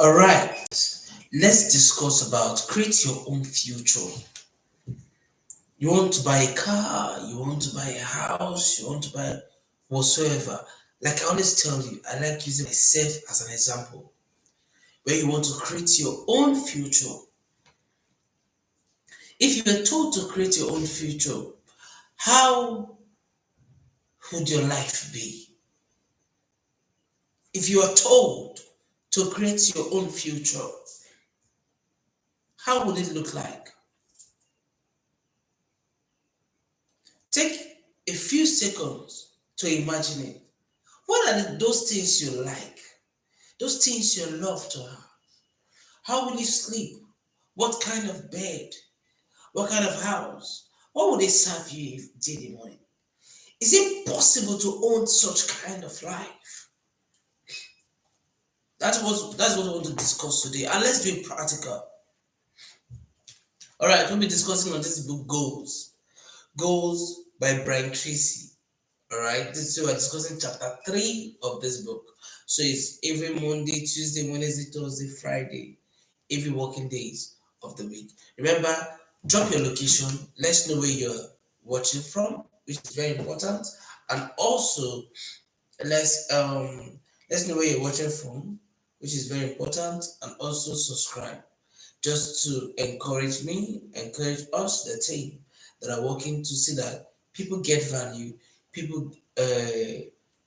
All right, let's discuss about create your own future. You want to buy a car, you want to buy a house, you want to buy whatsoever. Like I always tell you, I like using myself as an example. Where you want to create your own future. If you were told to create your own future, how would your life be? If you are told to create your own future, how would it look like? Take a few seconds to imagine it. What are those things you like? Those things you love to have? How will you sleep? What kind of bed? What kind of house? What would they serve you if daily morning? Is it possible to own such kind of life? That's what I want to discuss today. And let's be practical. Alright, we'll be discussing on this book Goals. Goals by Brian Tracy. Alright, so we're discussing chapter 3 of this book. So it's every Monday, Tuesday, Wednesday, Thursday, Friday, every working days of the week. Remember, drop your location, let's know where you're watching from, which is very important. And also let's know where you're watching from, which is very important, and also subscribe just to encourage me, encourage us, the team that are working to see that people get value, people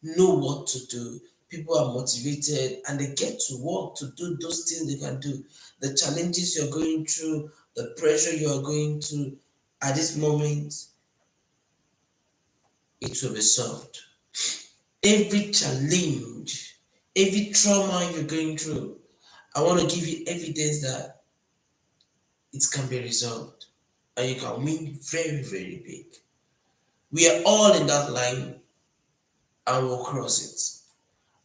know what to do, people are motivated, and they get to work to do those things they can do. The challenges you're going through, the pressure you are going through at this moment, it will be solved. Every challenge, every trauma you're going through, I want to give you evidence that it can be resolved and you can win very, very big. We are all in that line and we'll cross it.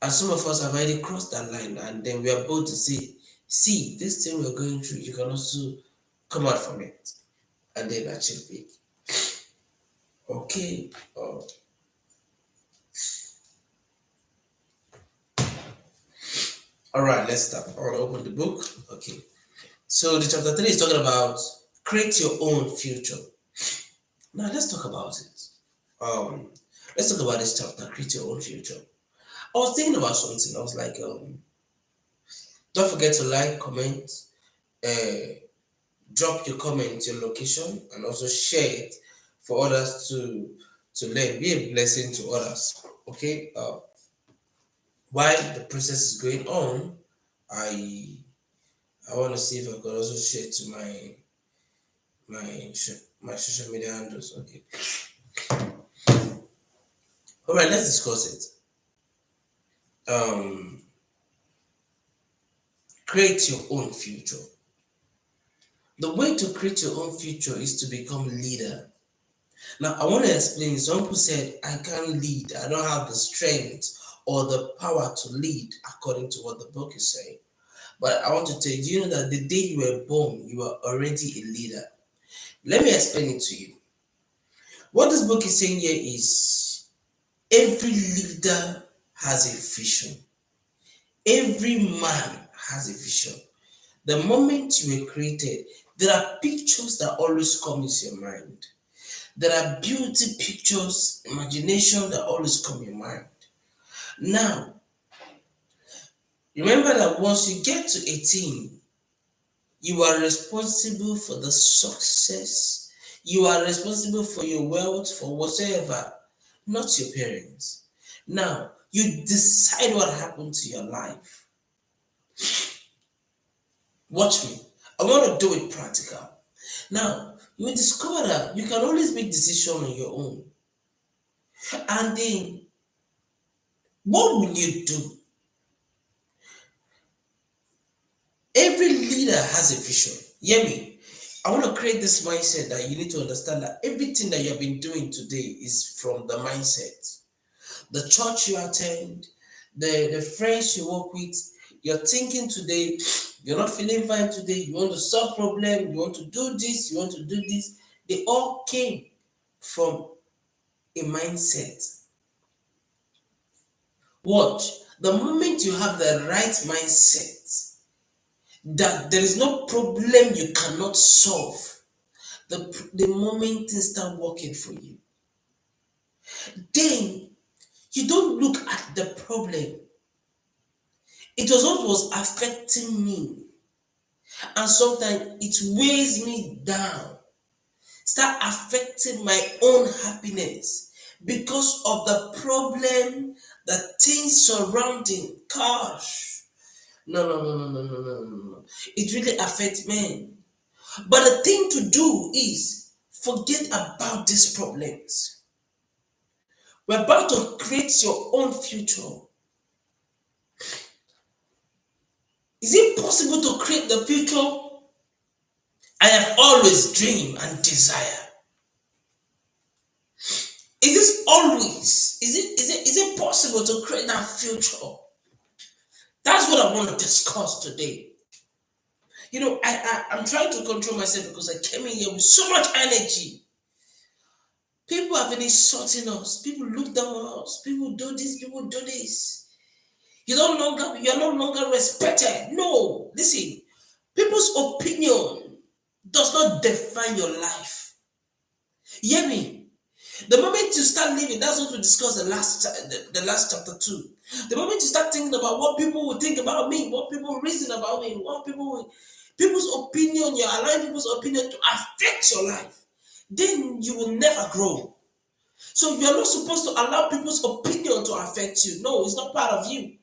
And some of us have already crossed that line and then we are able to say, see, this thing we're going through, you can also come out from it and then achieve big. Okay. All right, let's start. I want to open the book. Okay. So the chapter 3 is talking about create your own future. Now let's talk about it. Um, let's talk about this chapter, create your own future. I was thinking about something. I was like, don't forget to like, comment, uh, drop your comment, your location, and also share it for others to learn. Be a blessing to others. Okay. While the process is going on, I I want to see if I could also share to my social media handles. Okay. All right. Let's discuss it. Create your own future. The way to create your own future is to become leader. Now, I want to explain. Some people said, I can't lead. I don't have the strength or the power to lead, according to what the book is saying. But I want to tell you, do you know that the day you were born, you were already a leader? Let me explain it to you. What this book is saying here is every leader has a vision. Every man has a vision. The moment you were created, there are pictures that always come into your mind. There are beauty pictures, imagination that always come in your mind. Now, remember that once you get to 18, you are responsible for the success. You are responsible for your wealth, for whatsoever, not your parents. Now, you decide what happened to your life. Watch me. I want to do it practical. Now, you will discover that you can always make decisions on your own. And then, what will you do? Every leader has a vision. Hear me. I want to create this mindset that you need to understand that everything that you have been doing today is from the mindset. The church you attend, the friends you work with, you're thinking today, you're not feeling fine today, you want to solve problem, you want to do this, you want to do this. They all came from a mindset. Watch, the moment you have the right mindset, that there is no problem you cannot solve the moment things start working for you. Then you don't look at the problem. It was what was affecting me, and sometimes it weighs me down, start affecting my own happiness because of the problem, the things surrounding. Gosh, no. It really affects men. But the thing to do is forget about these problems. We're about to create your own future. Is it possible to create the future I have always dreamed and desire? Is it possible to create that future? That's what I want to discuss today. I'm trying to control myself because I came in here with so much energy. People have been insulting us. People look down on us. People do this. People do this. You're no longer respected. No, listen. People's opinion does not define your life. You hear me? The moment you start living, that's what we discussed the last chapter 2. The moment you start thinking about what people will think about me, what people reason about me, people's opinion, you're allowing people's opinion to affect your life, then you will never grow. So you're not supposed to allow people's opinion to affect you. No, it's not part of you.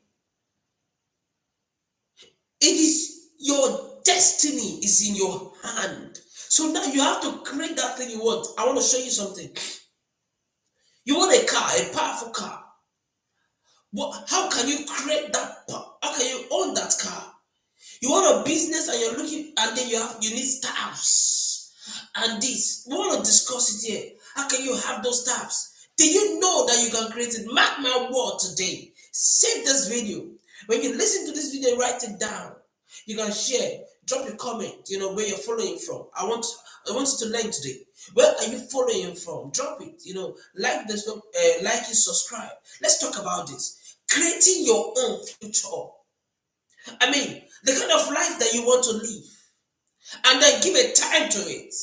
It is your destiny is in your hand. So now you have to create that thing you want. I want to show you something. You want a car, a powerful car. How can you create that? How can you own that car? You want a business and you're looking, and then you need staffs and this. We want to discuss it here. How can you have those staffs? Do you know that you can create it? Mark my word today. Save this video. When you listen to this video, write it down. You can share, drop a comment, where you're following from. I want you to learn today. Where are you following from? Drop it, like this, like it, subscribe. Let's talk about this. Creating your own future. I mean, the kind of life that you want to live, and then give a time to it.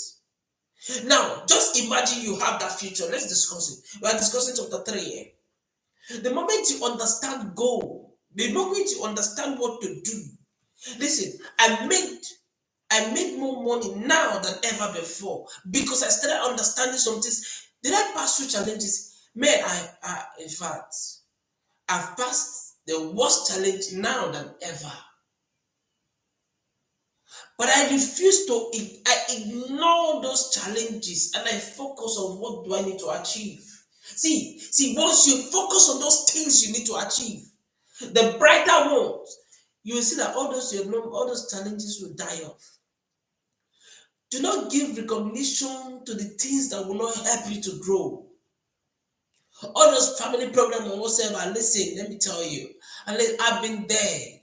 Now, just imagine you have that future. Let's discuss it. We are discussing chapter 3 here. The moment you understand goal, the moment you understand what to do. Listen, I made more money now than ever before because I started understanding some things. Did I pass through challenges? Man, in fact, I've passed the worst challenge now than ever. But I refuse to, I ignore those challenges and I focus on what do I need to achieve. See, once you focus on those things you need to achieve, the brighter ones, you will see that all those challenges will die off. Do not give recognition to the things that will not help you to grow. All those family programs or whatever, listen, let me tell you, I've been there.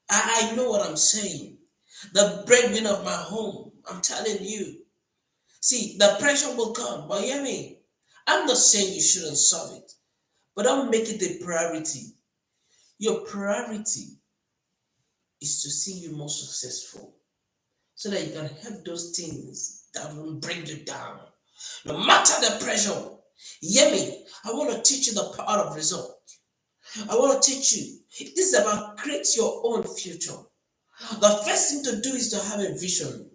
I know what I'm saying. The breadwinner of my home, I'm telling you. See, the pressure will come, but hear me. I'm not saying you shouldn't solve it, but don't make it a priority. Your priority is to see you more successful so that you can help those things that will bring you down. No matter the pressure, hear me. I want to teach you the power of result. I want to teach you. This is about create your own future. The first thing to do is to have a vision.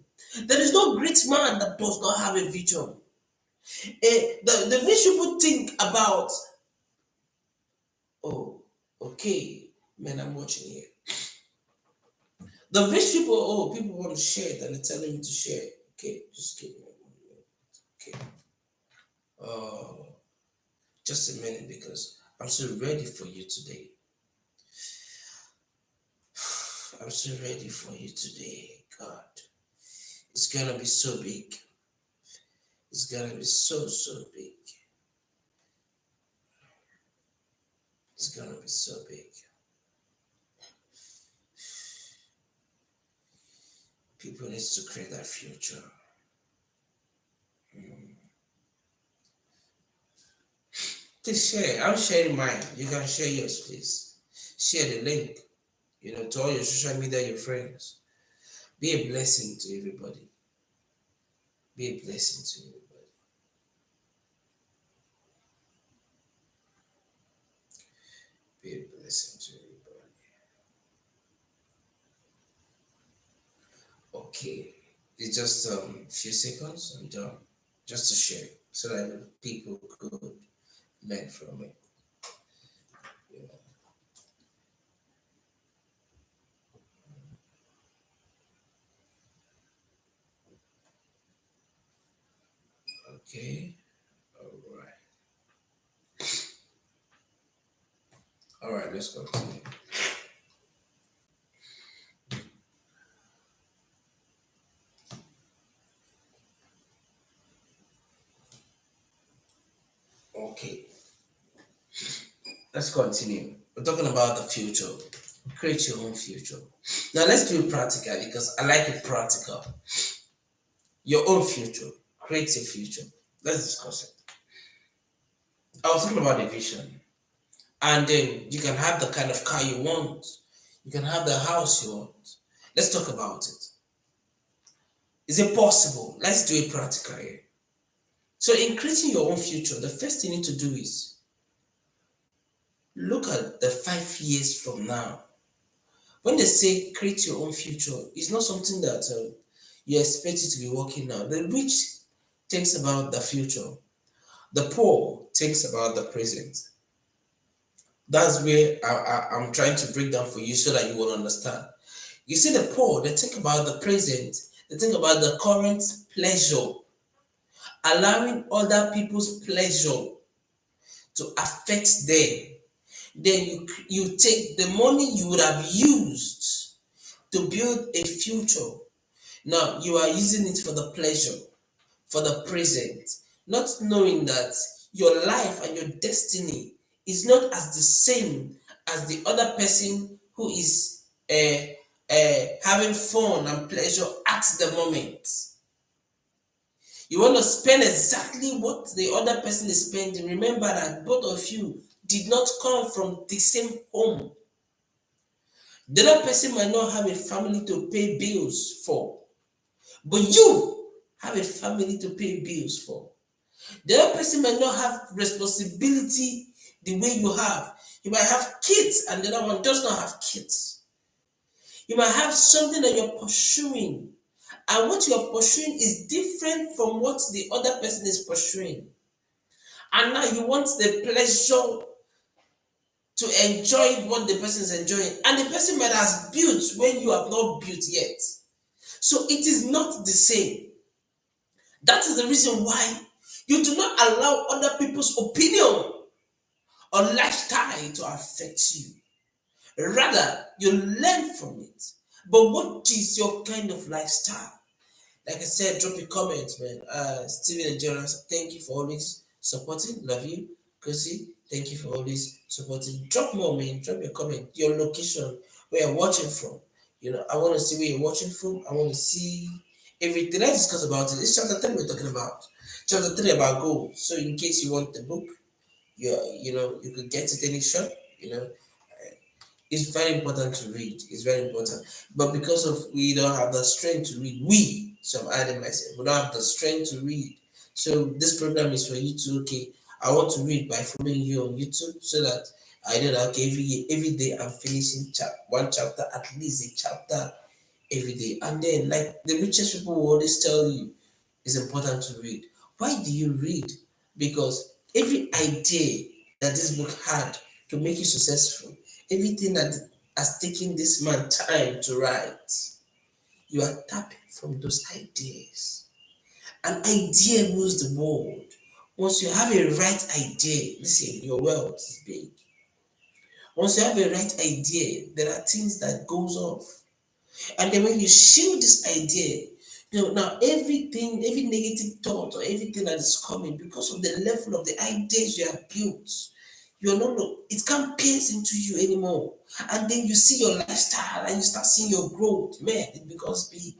There is no great man that does not have a vision. The rich people think about, oh, okay, man, I'm watching here. The rich people, people want to share it and they're telling me to share. Okay, just give me a minute. Okay. Just a minute because I'm so ready for you today. I'm so ready for you today, God. It's gonna be so big. It's gonna be so big. It's gonna be so big. People need to create that future. Please share. I'm sharing mine. You can share yours, please. Share the link, to all your social media, your friends. Be a blessing to everybody. Be a blessing to everybody. Be a blessing to everybody. Okay. It's just few seconds and done. Just to share so that people could learn from it. You know. Okay. All right. All right. Let's continue. Okay. Let's continue. We're talking about the future. Create your own future. Now let's do it practical because I like it practical. Your own future. Create your future. Let's discuss it. I was talking about the vision. And then you can have the kind of car you want. You can have the house you want. Let's talk about it. Is it possible? Let's do it practically. So in creating your own future, the first thing you need to do is look at the 5 years from now. When they say create your own future, it's not something that you expect it to be working now. The rich thinks about the future. The poor thinks about the present. That's where I'm trying to break down for you so that you will understand. You see, the poor, they think about the present. They think about the current pleasure, allowing other people's pleasure to affect them. Then you take the money you would have used to build a future. Now you are using it for the pleasure, for the present, not knowing that your life and your destiny is not as the same as the other person who is having fun and pleasure at the moment. You want to spend exactly what the other person is spending. Remember that both of you did not come from the same home. The other person might not have a family to pay bills for, but you have a family to pay bills for. The other person might not have responsibility the way you have. You might have kids and the other one does not have kids. You might have something that you're pursuing, and what you're pursuing is different from what the other person is pursuing. And now you want the pleasure to enjoy what the person is enjoying, and the person might have built when you have not built yet. So it is not the same. That is the reason why you do not allow other people's opinion or lifestyle to affect you. Rather, you learn from it. But what is your kind of lifestyle? Like I said, drop a comment, man. Steven and Jonas, thank you for always supporting. Love you. Kosi, thank you for always supporting. Drop more, man. Drop your comment. Your location, where you're watching from. I want to see where you're watching from. I want to see everything. Let's discuss about it. It's chapter 3 we're talking about. Chapter 3 about goals. So in case you want the book, you could get it any shop. It's very important to read. It's very important. But because of we don't have the strength to read, so I'm adding myself, we don't have the strength to read. So this program is for you to, okay, I want to read by following you on YouTube so that I know that, okay, every day I'm finishing one chapter, at least a chapter every day. And then, like the richest people will always tell you, it's important to read. Why do you read? Because every idea that this book had to make you successful, everything that has taken this man time to write, you are tapping from those ideas. An idea moves the world. Once you have a right idea, listen, your wealth is big. Once you have a right idea, there are things that goes off. And then when you shield this idea, now everything, every negative thought or everything that is coming because of the level of the ideas you have built, you're not, it can't pierce into you anymore. And then you see your lifestyle and you start seeing your growth. Man, it becomes big.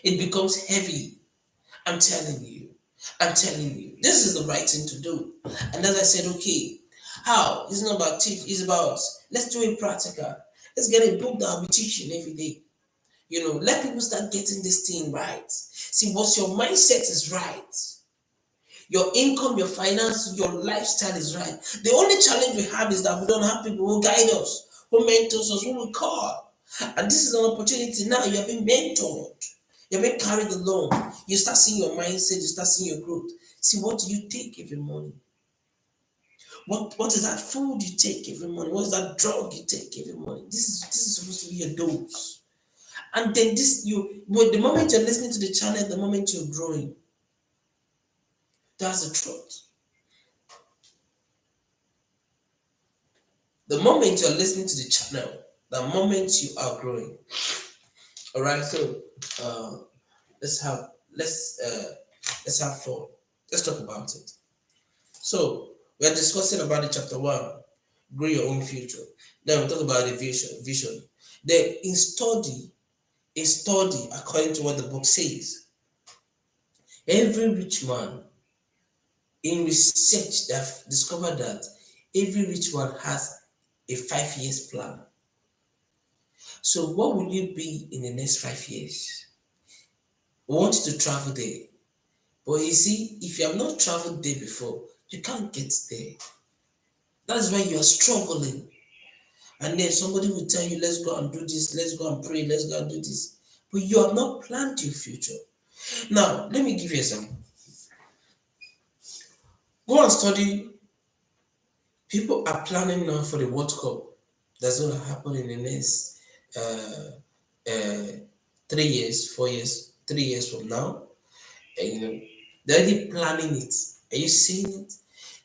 It becomes heavy. I'm telling you. I'm telling you. This is the right thing to do. And as I said, okay, how? It's not about teach, it's about let's do it practical. Let's get a book that I'll be teaching every day. Let people start getting this thing right. See, once your mindset is right, your income, your finance, your lifestyle is right. The only challenge we have is that we don't have people who guide us, who mentors us, who we call. And this is an opportunity now. You are being mentored. You're being carried along. You start seeing your mindset, you start seeing your growth. See, what do you take every morning? What is that food you take every morning? What is that drug you take every morning? This is supposed to be your dose. And then the moment you're listening to the channel, the moment you're growing. That's the truth. The moment you're listening to the channel, the moment you are growing. All right, so uh, let's have let's uh, let's have fun. Let's talk about it. So we are discussing about the chapter one, grow your own future. Then we talk about the vision. Then in study, according to what the book says, every rich man in research they've discovered that every rich man has a 5 years plan. So what will you be in the next 5 years? We want you to travel there. But you see, if you have not traveled there before, you can't get there. That's why you are struggling. And then somebody will tell you, let's go and do this, let's go and pray, let's go and do this. But you have not planned your future. Now, let me give you some. Go and study. People are planning now for the World Cup that's going to happen in the next uh, uh, 3 years, 4 years, 3 years from now. And, they're already planning it. Are you seeing it?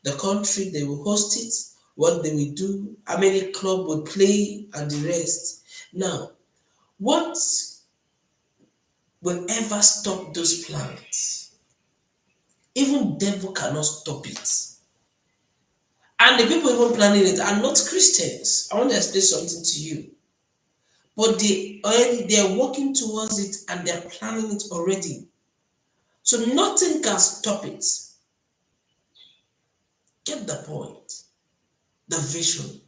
The country they will host it, what they will do, how many club will play, and the rest. Now, what will ever stop those plans? Even devil cannot stop it. And the people even planning it are not Christians. I want to explain something to you. But they are working towards it and they're planning it already. So nothing can stop it. Get the point, the vision.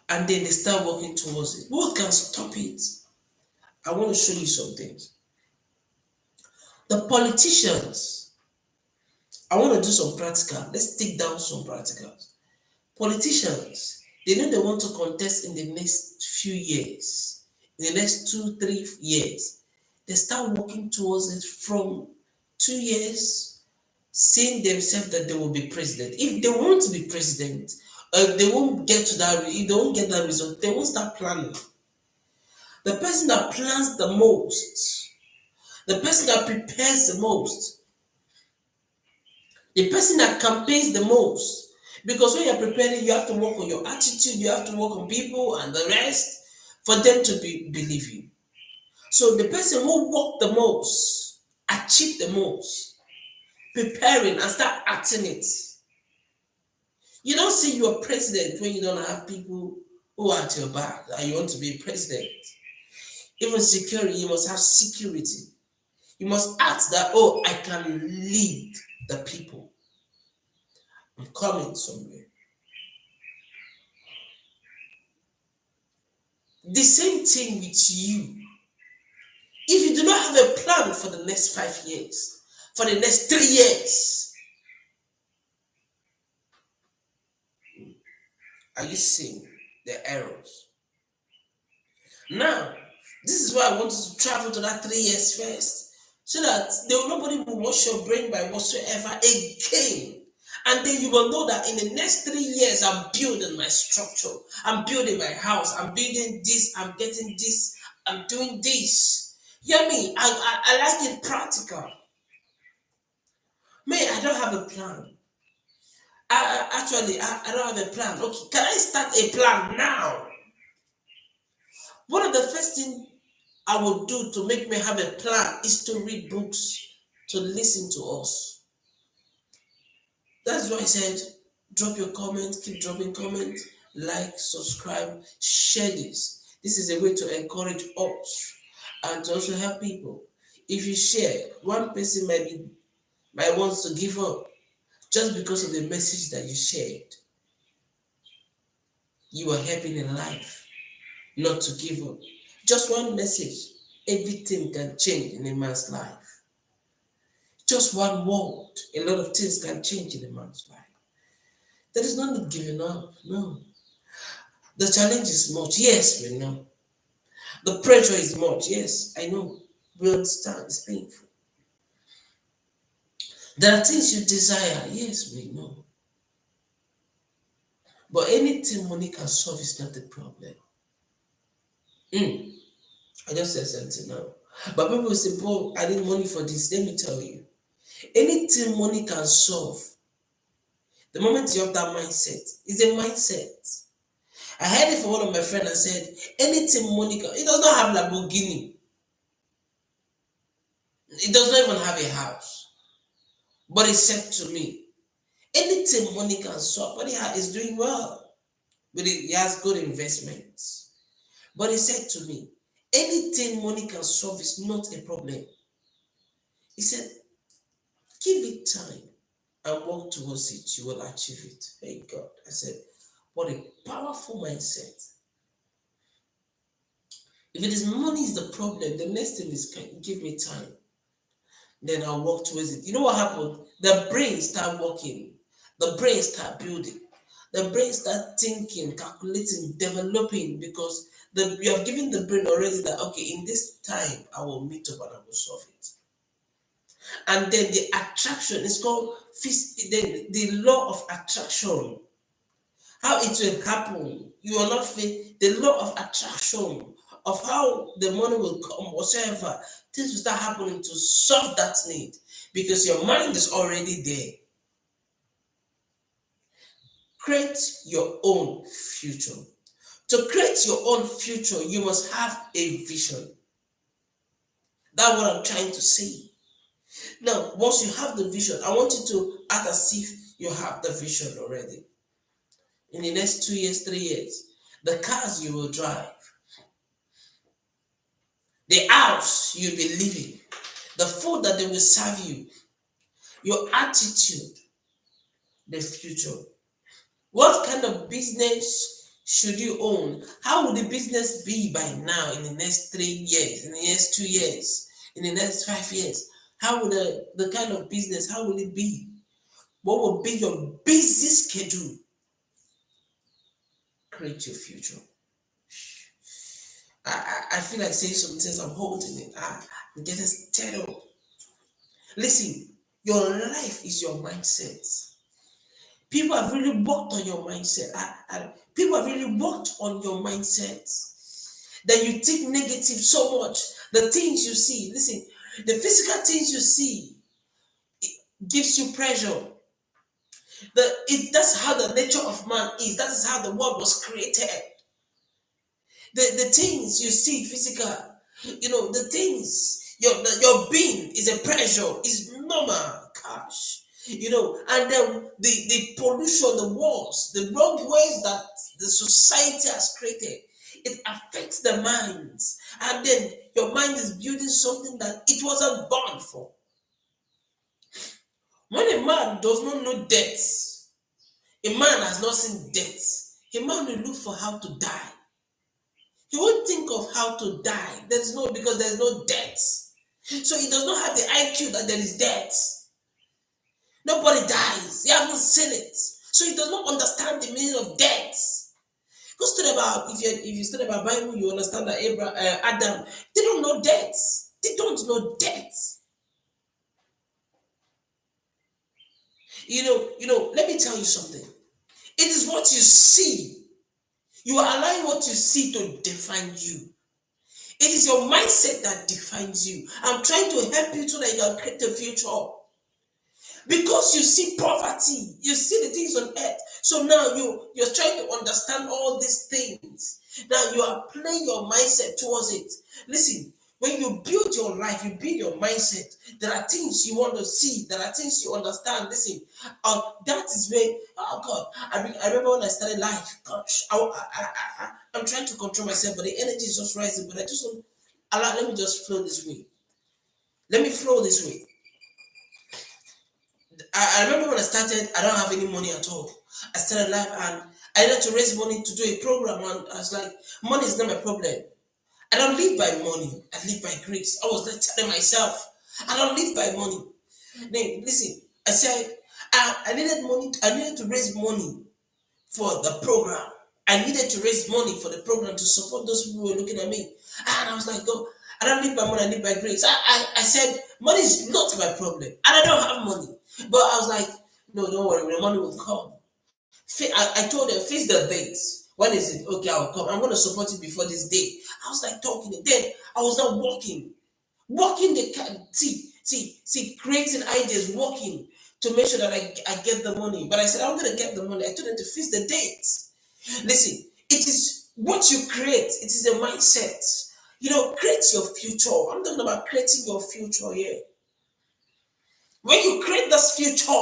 And then they start working towards it. What can stop it? I want to show you some things. The politicians, I want to do some practical. Let's take down some practicals. Politicians, they know they want to contest in the next few years, in the next 2, 3 years. They start working towards it from 2 years, seeing themselves that they will be president. If they want to be president, if they won't get to that, if they won't get that result, they won't start planning. The person that plans the most, the person that prepares the most, the person that campaigns the most. Because when you're preparing, you have to work on your attitude, you have to work on people and the rest for them to believe you. So the person who worked the most, achieved the most, preparing and start acting it. You don't say you're president when you don't have people who are at your back and you want to be president. Even security, you must have security. You must act that, oh, I can lead the people. I'm coming somewhere. The same thing with you. If you do not have a plan for the next 5 years, for the next 3 years, are you seeing the errors? Now, this is why I want you to travel to that 3 years first, so that nobody will wash your brain by whatsoever again. And then you will know that in the next 3 years, I'm building my structure, I'm building my house, I'm building this, I'm getting this, I'm doing this. You hear me? I like it practical. Me, I don't have a plan. I don't have a plan. Okay, can I start a plan now? One of the first things I would do to make me have a plan is to read books, to listen to us. That's why I said, drop your comment, keep dropping comments, like, subscribe, share this. This is a way to encourage us and to also help people. If you share, one person might want to give up just because of the message that you shared. You are helping in life not to give up. Just one message, everything can change in a man's life. Just one word, a lot of things can change in a man's life. There is no need giving up. No. The challenge is much. Yes, we know. The pressure is much. Yes, I know. We understand. It's painful. There are things you desire. Yes, we know. But anything money can solve is not the problem. Mm, I just said something now. But people will say, Paul, I need money for this. Let me tell you. Anything money can solve, the moment you have that mindset, is a mindset. I heard it from one of my friends and said, anything money can, it does not have Lamborghini. It does not even have a house. But he said to me, anything money can solve, but is doing well. But he has good investments. But he said to me, anything money can solve is not a problem. He said, give it time and work towards it, you will achieve it. Thank God. I said, what a powerful mindset. If it is money is the problem, the next thing is give me time. Then I'll work towards it. You know what happened? The brain start working. The brain start building. The brain start thinking, calculating, developing because you have given the brain already that okay, in this time I will meet up and I will solve it. And then the attraction is called the law of attraction. How it will happen, you will not feel the law of attraction of how the money will come, whatsoever things will start happening to solve that need because your mind is already there. Create your own future. To create your own future, you must have a vision. That's what I'm trying to say. Now, once you have the vision, I want you to act as if you have the vision already. In the next 2 years, 3 years, the cars you will drive, the house you'll be living, the food that they will serve you, your attitude, the future. What kind of business should you own? How will the business be by now in the next 3 years, in the next 2 years, in the next 5 years? How will the kind of business, how will it be? What will be your busy schedule? Create your future. I feel like saying some things, I'm holding it. I'm getting stirred up. Listen, your life is your mindset. People have really worked on your mindset. People have really worked on your mindset. That you think negative so much. The things you see, listen, the physical things you see, it gives you pressure. That's how the nature of man is. That is how the world was created. The things you see physical, the things your being is a pressure, is normal, gosh. And then the pollution, the wars, the wrong ways that the society has created, it affects the minds. And then your mind is building something that it wasn't born for. When a man does not know death, a man has not seen death, a man will look for how to die. He won't think of how to die. Because there's no death. So he does not have the IQ that there is death. Nobody dies. He hasn't seen it. So he does not understand the meaning of death. Go study about, if you study about Bible, you understand that Adam, they don't know death. They don't know death. Let me tell you something. It is what you see. You are allowing what you see to define you. It is your mindset that defines you. I'm trying to help you so that you can create a future. Because you see poverty, you see the things on earth. So now you're trying to understand all these things. Now you are playing your mindset towards it. Listen, when you build your life, you build your mindset. There are things you want to see. There are things you understand. Listen, that is when, oh God, I remember when I started life. Gosh, I'm trying to control myself, but the energy is just rising. But I just want, let me just flow this way. Let me flow this way. I remember when I started, I don't have any money at all. I started life and I needed to raise money to do a program, and I was like, money is not my problem. I don't live by money. I live by grace. I was like telling myself, I don't live by money. Then listen, I said I needed money. I needed to raise money for the program. I needed to raise money for the program to support those people who were looking at me. And I was like, God, I don't live by money. I live by grace. I said, money is not my problem, and I don't have money. But I was like, no, don't worry. The money will come. I told them, fix the date. When is it? Okay, I'll come. I'm going to support you before this day. I was like talking. Then I was not walking. Walking see, creating ideas, working to make sure that I get the money. But I said, I'm going to get the money. I told them to fix the date. Listen, it is what you create. It is a mindset. Create your future. I'm talking about creating your future here. When you create this future,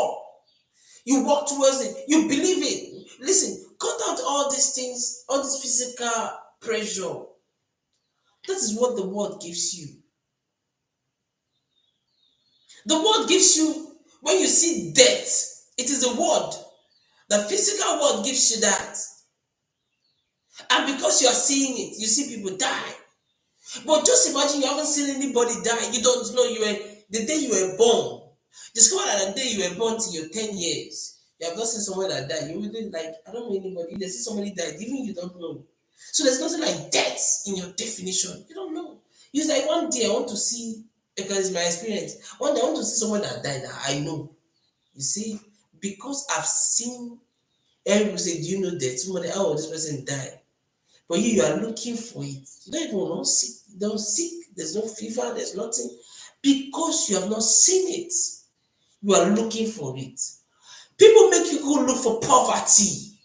you walk towards it. You believe it. Listen, cut out all these things, all this physical pressure. That is what the world gives you. The world gives you, when you see death, it is a word. The physical world gives you that. And because you are seeing it, you see people die. But just imagine you haven't seen anybody die. You don't know the day you were born. Discover that the day you were born till you're 10 years. You have not seen someone that died. You wouldn't like, I don't know anybody. They see somebody died, even you don't know. So there's nothing like death in your definition. You don't know. It's like one day I want to see, because it's my experience. One day I want to see someone that died that I know. You see, because I've seen everyone say, do you know that somebody, oh, this person died. But you are looking for it. You don't even know sick. You don't sick. There's no fever. There's nothing. Because you have not seen it. You are looking for it. People make you go look for poverty.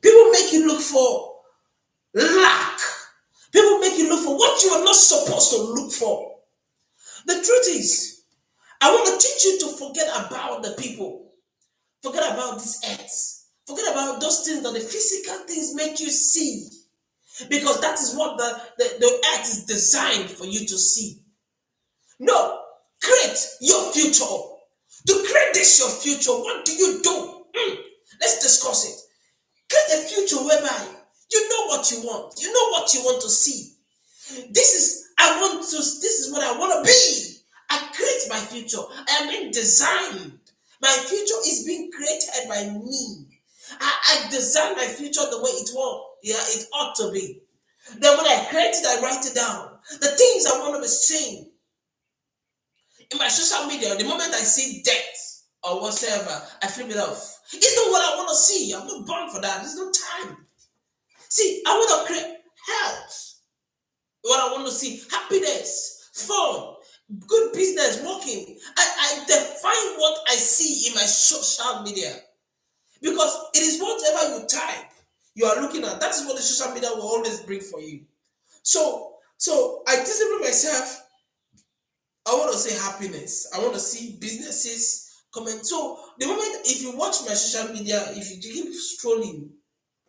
People make you look for lack. People make you look for what you are not supposed to look for. The truth is, I want to teach you to forget about the people. Forget about this earth. Forget about those things that the physical things make you see. Because that is what the earth is designed for you to see. No, create your future. To create this your future, what do you do? Let's discuss it. Create a future whereby you know what you want. You know what you want to see. This is what I want to be. I create my future. I am being designed. My future is being created by me. I design my future the way it ought to be. Then when I create it, I write it down. The things I want to be seeing in my social media, the moment I see death or whatsoever, I flip it off. It's not what I want to see. I'm not born for that. There's no time. See, I want to create health. What I want to see, happiness, fun, good business, working. I define what I see in my social media. Because it is whatever you type, you are looking at. That is what the social media will always bring for you. So I discipline myself. I want to say happiness. I want to see businesses comment. So the moment, if you watch my social media, if you keep scrolling,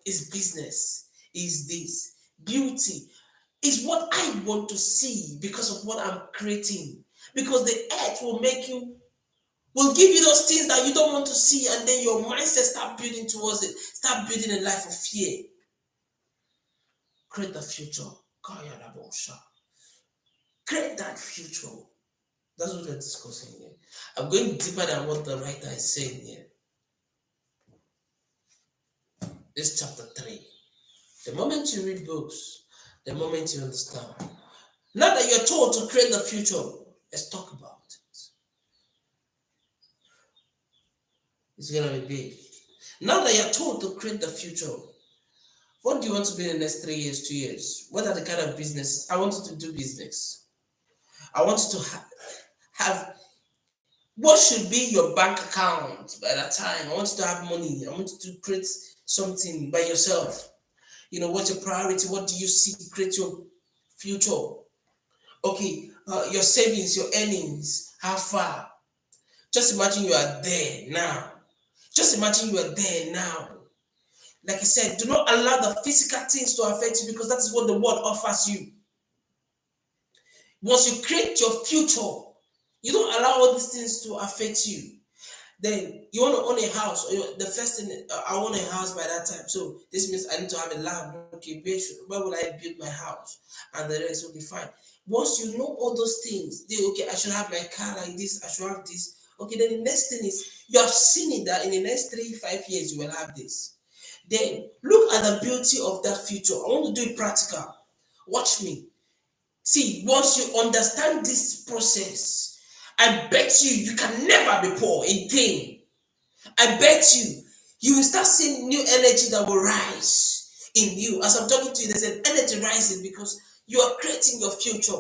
it's business, is this beauty, is what I want to see because of what I'm creating. Because the earth will give you those things that you don't want to see, and then your mindset start building towards it. Start building a life of fear. Create the future. Create that future. That's what we're discussing here. I'm going deeper than what the writer is saying here. This chapter 3. The moment you read books, the moment you understand. Now that you're told to create the future, let's talk about it. It's going to be big. Now that you're told to create the future, what do you want to be in the next 3 years, 2 years? What are the kind of businesses? I want you to do business. I want you to have what should be your bank account by that time. I want you to have money. I want you to create something by yourself. What's your priority? What do you see? Create your future. Okay, your savings, your earnings, how far? Just imagine you are there now. Just imagine you are there now. Like I said, do not allow the physical things to affect you, because that is what the world offers you. Once you create your future, you don't allow all these things to affect you. Then you want to own a house, or the first thing, I want a house by that time. So this means I need to have a land. Okay, where will I build my house? And the rest, okay, fine. Once you know all those things, okay, I should have my car like this, I should have this. Okay, then the next thing is you have seen it that in the next 3, 5 years you will have this. Then look at the beauty of that future. I want to do it practical. Watch me. See, once you understand this process, I bet you can never be poor again. I bet you will start seeing new energy that will rise in you. As I'm talking to you, there's an energy rising because you are creating your future.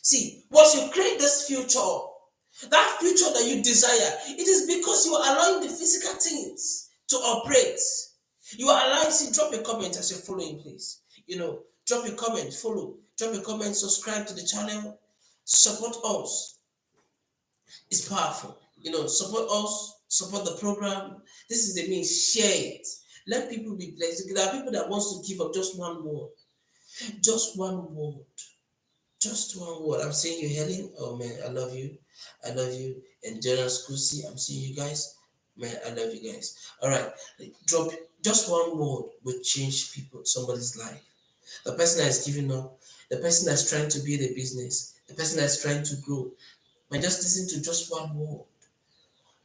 See, once you create this future, that future that you desire, it is because you are allowing the physical things to operate. You are allowing, see, drop a comment as you're following, please. Drop a comment, follow, drop a comment, subscribe to the channel, support us. It's powerful. Support us, support the program. This is the means, share it. Let people be blessed. There are people that wants to give up just one word. Just one word. Just one word. I'm seeing you, Helen. Oh man, I love you. I love you. And Jonas Kusi, I'm seeing you guys. Man, I love you guys. All right. Drop just one word will change somebody's life. The person that is giving up, the person that's trying to build a business, the person that's trying to grow. But just listen to just one word.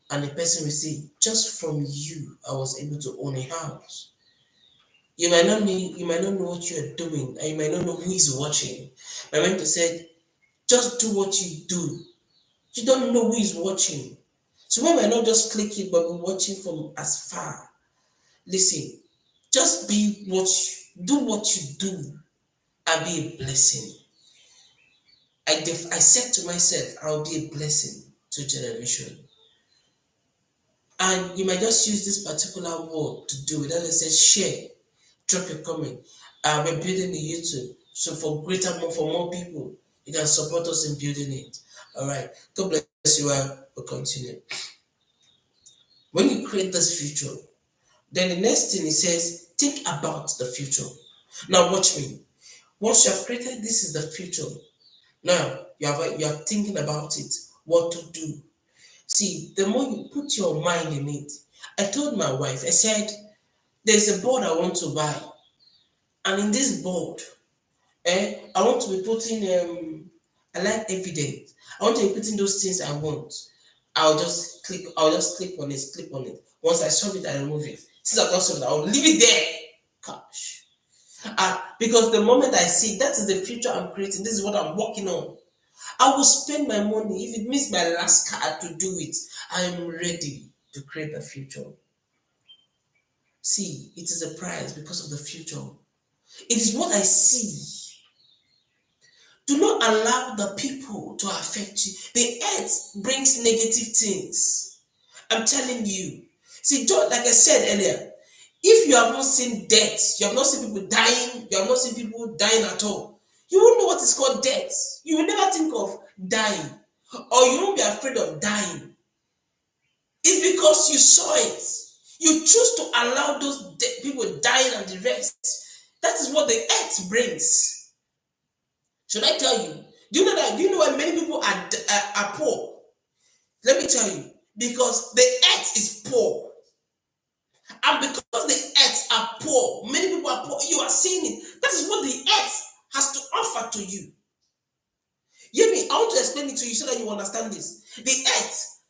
And the person will say, just from you, I was able to own a house. You might not know what you're doing, and you might not know who is watching. My mentor said, just do what you do. You don't know who is watching. So we might not just click it, but be watching from as far. Listen, just do what you do and be a blessing. I said to myself, I'll be a blessing to generation. And you might just use this particular word to do it. As I said, share, drop a comment. We're building the YouTube. So for more people, you can support us in building it. All right. God bless you. We'll continue. When you create this future, then the next thing it says, think about the future. Now watch me. Once you have created this is the future. Now you are thinking about it, what to do. See, the more you put your mind in it, I told my wife, I said, there's a board I want to buy. And in this board, I want to be putting, I like evidence. I want to be putting those things I want. I'll just click on it. Once I solve it, I remove it. Since I've not solved it, I'll leave it there. Gosh. Because the moment I see that is the future I'm creating, this is what I'm working on. I will spend my money. If it means my last card to do it, I am ready to create the future. See, it is a prize because of the future. It is what I see. Do not allow the people to affect you. The earth brings negative things. I'm telling you. See, just like I said earlier, if you have not seen death, you have not seen people dying, you have not seen people dying at all, you won't know what is called death. You will never think of dying, or you won't be afraid of dying. It's because you saw it. You choose to allow those people dying and the rest. That is what the earth brings. Should I tell you? Do you know that? Do you know why many people are poor? Let me tell you. Because the earth is poor. And because the earth are poor, many people are poor. You are seeing it. That is what the earth has to offer to you. Hear me? I want to explain it to you so that you understand this. The earth,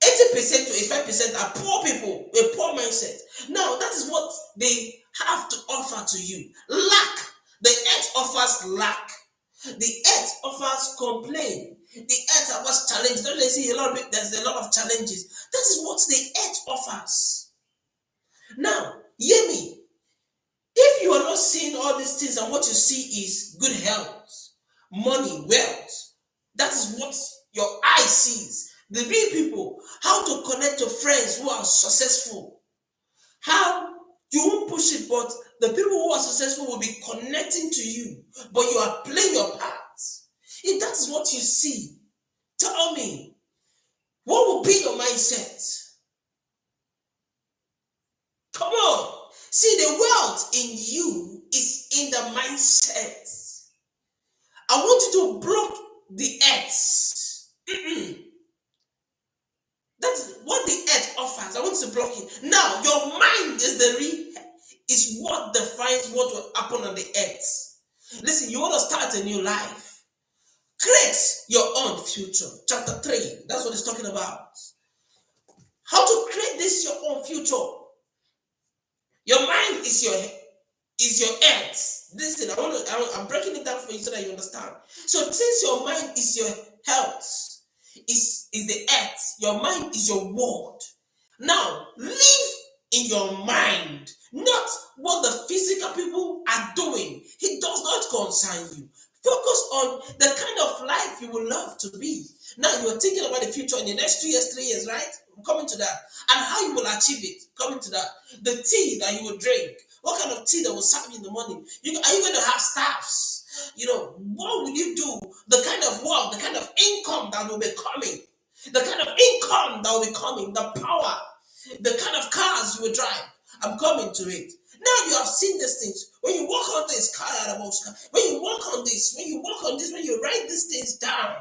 80% to 85% are poor people, a poor mindset. Now, that is what they have to offer to you. Lack. The earth offers lack. The earth offers complaint. The earth offers challenges. Don't they see there's a lot of challenges? That is what the earth offers. Now, hear me. If you are not seeing all these things and what you see is good health, money, wealth, that is what your eye sees. The real people, how to connect to friends who are successful. How you won't push it, but the people who are successful will be connecting to you, but you are playing your part. If that is what you see, tell me, what will be your mindset? Come on. See, the wealth in you is in the mindset. I want you to block the earth. That's what the earth offers. I want you to block it. Now, your mind is the real is what defines what will happen on the earth. Listen, you want to start a new life. Create your own future. Chapter 3, that's what it's talking about. How to create this your own future. Your mind is your earth. Listen, I'm breaking it down for you so that you understand. So since your mind is your health, is the earth, your mind is your world. Now live in your mind, not what the physical people are doing. It does not concern you. Focus on the kind of life you would love to be. Now you're thinking about the future in the next 2 years, 3 years, right? I'm coming to that. And how you will achieve it. Coming to that. The tea that you will drink. What kind of tea that will serve you in the morning? Are you going to have staffs? What will you do? The kind of work, the kind of income that will be coming. The kind of income that will be coming. The power. The kind of cars you will drive. I'm coming to it. Now you have seen these things. When you walk on this car, when you walk on this, when you walk on this, when you write these things down.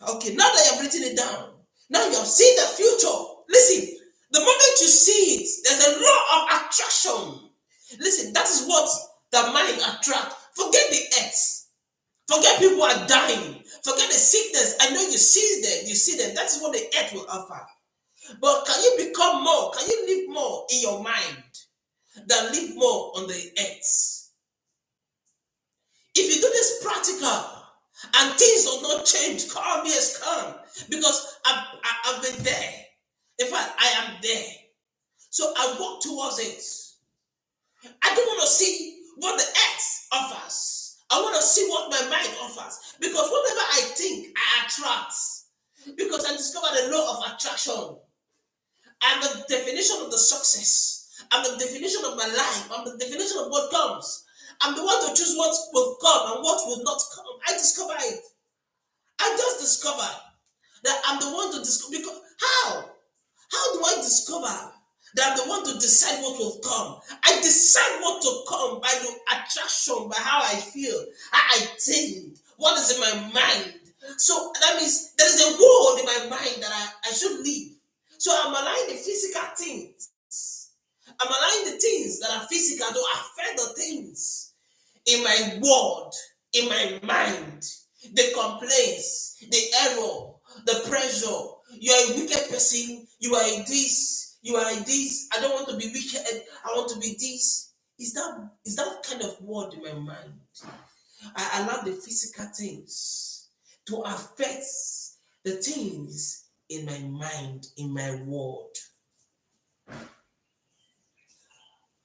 Okay, now that you have written it down, now you have seen the future. Listen, the moment you see it, there's a law of attraction. Listen, that is what the mind attracts. Forget the earth. Forget people are dying. Forget the sickness. I know you see them. You see them. That is what the earth will offer. But can you become more? Can you live more in your mind than live more on the earth? If you do this practical and things do not change, call me a scam because I've been there. In fact, I am there. So I walk towards it. I don't want to see what the earth offers. I want to see what my mind offers. Because whatever I think, I attract. Because I discover the law of attraction. I'm the definition of the success. I'm the definition of my life. I'm the definition of what comes. I'm the one to choose what will come and what will not come. I discover it. I just discovered that I'm the one to discover. Because how? How do I discover that I'm the one to decide what will come? I decide what to come by the attraction, by how I feel, how I think, what is in my mind. So that means there is a world in my mind that I should live. So I'm allowing the physical things. I'm allowing the things that are physical to affect the things in my world, in my mind. The complaints, the error, the pressure. You are a wicked person. You are this. You are this. I don't want to be wicked. I want to be this. Is that kind of word in my mind? I allow the physical things to affect the things in my mind, in my world.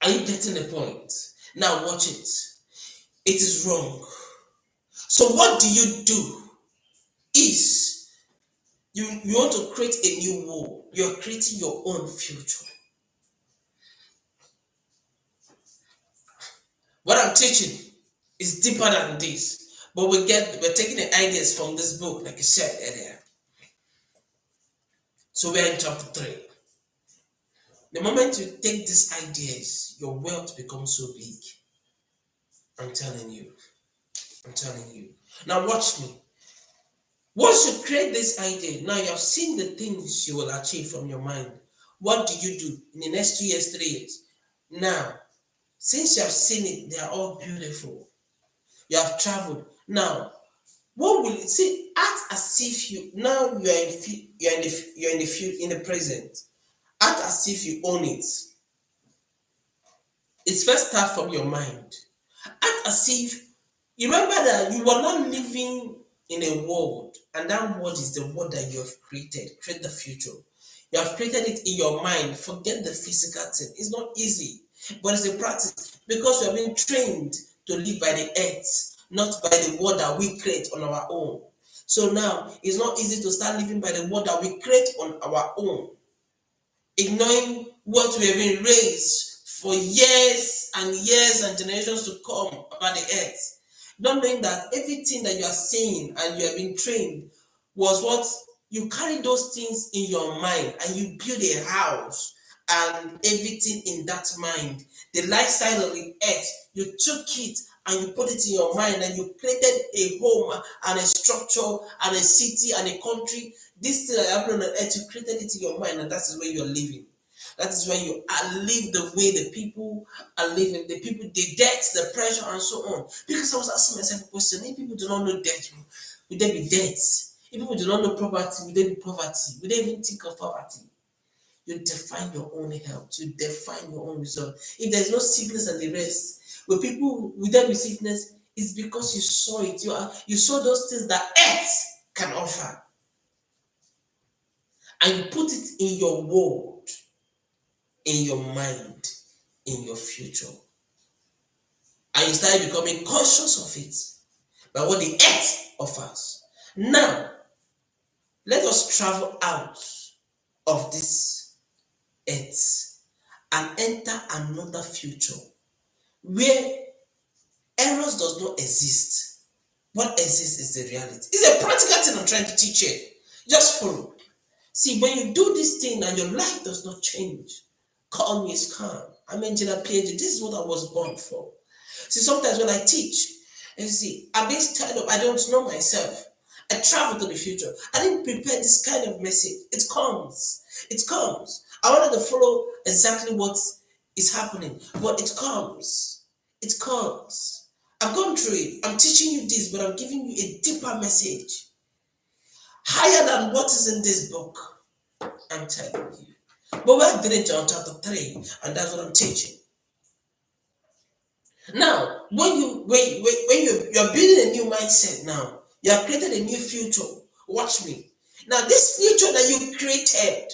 Are you getting the point? Now watch it. It is wrong. So what do? Is you want to create a new world. You're creating your own future. What I'm teaching is deeper than this. But we're taking the ideas from this book, like I said earlier. So we're in chapter 3. The moment you take these ideas, your wealth becomes so big. I'm telling you. Now watch me. Once you create this idea, now you have seen the things you will achieve from your mind. What do you do in the next 2 years, 3 years? Now, since you have seen it, they are all beautiful. You have traveled. Now, what will it say? Act as if you now you are in the present. Act as if you own it. It's first start from your mind. Act as if you remember that you are not living in a world, and that world is the world that you have created. Create the future. You have created it in your mind. Forget the physical thing. It's not easy, but it's a practice because we have been trained to live by the earth, not by the world that we create on our own. So now it's not easy to start living by the world that we create on our own, ignoring what we have been raised for years and generations to come about the earth. Not knowing that everything that you are saying and you have been trained was what you carry those things in your mind and you build a house and everything in that mind. The lifestyle of the earth, you took it and you put it in your mind and you created a home and a structure and a city and a country. This thing that happened on earth, you created it in your mind and that is where you're living. That is when you live the way the people are living, the debts, the pressure, and so on. Because I was asking myself a question: if people do not know debt, will there be debts? If people do not know poverty, will there be poverty? Will they even think of poverty? You define your own health. You define your own result. If there's no sickness and the rest, when people with them with sickness, it's because you saw it. You saw those things that earth can offer, and you put it in your world, in your mind, in your future, and you start becoming conscious of it by what the earth offers. Now, let us travel out of this earth and enter another future where errors does not exist. What exists is the reality. It's a practical thing I'm trying to teach you. Just follow. See, when you do this thing and your life does not change, calm is calm. I'm Engr P.A.J. This is what I was born for. See, sometimes when I teach, and you see, I'm being stirred up. I don't know myself. I travel to the future. I didn't prepare this kind of message. It comes. It comes. I wanted to follow exactly what is happening, but it comes. It comes. I've gone through it. I'm teaching you this, but I'm giving you a deeper message, higher than what is in this book. I'm telling you. But we're doing John chapter 3, and that's what I'm teaching. Now, when you're building a new mindset now, you have created a new future. Watch me. Now, this future that you created,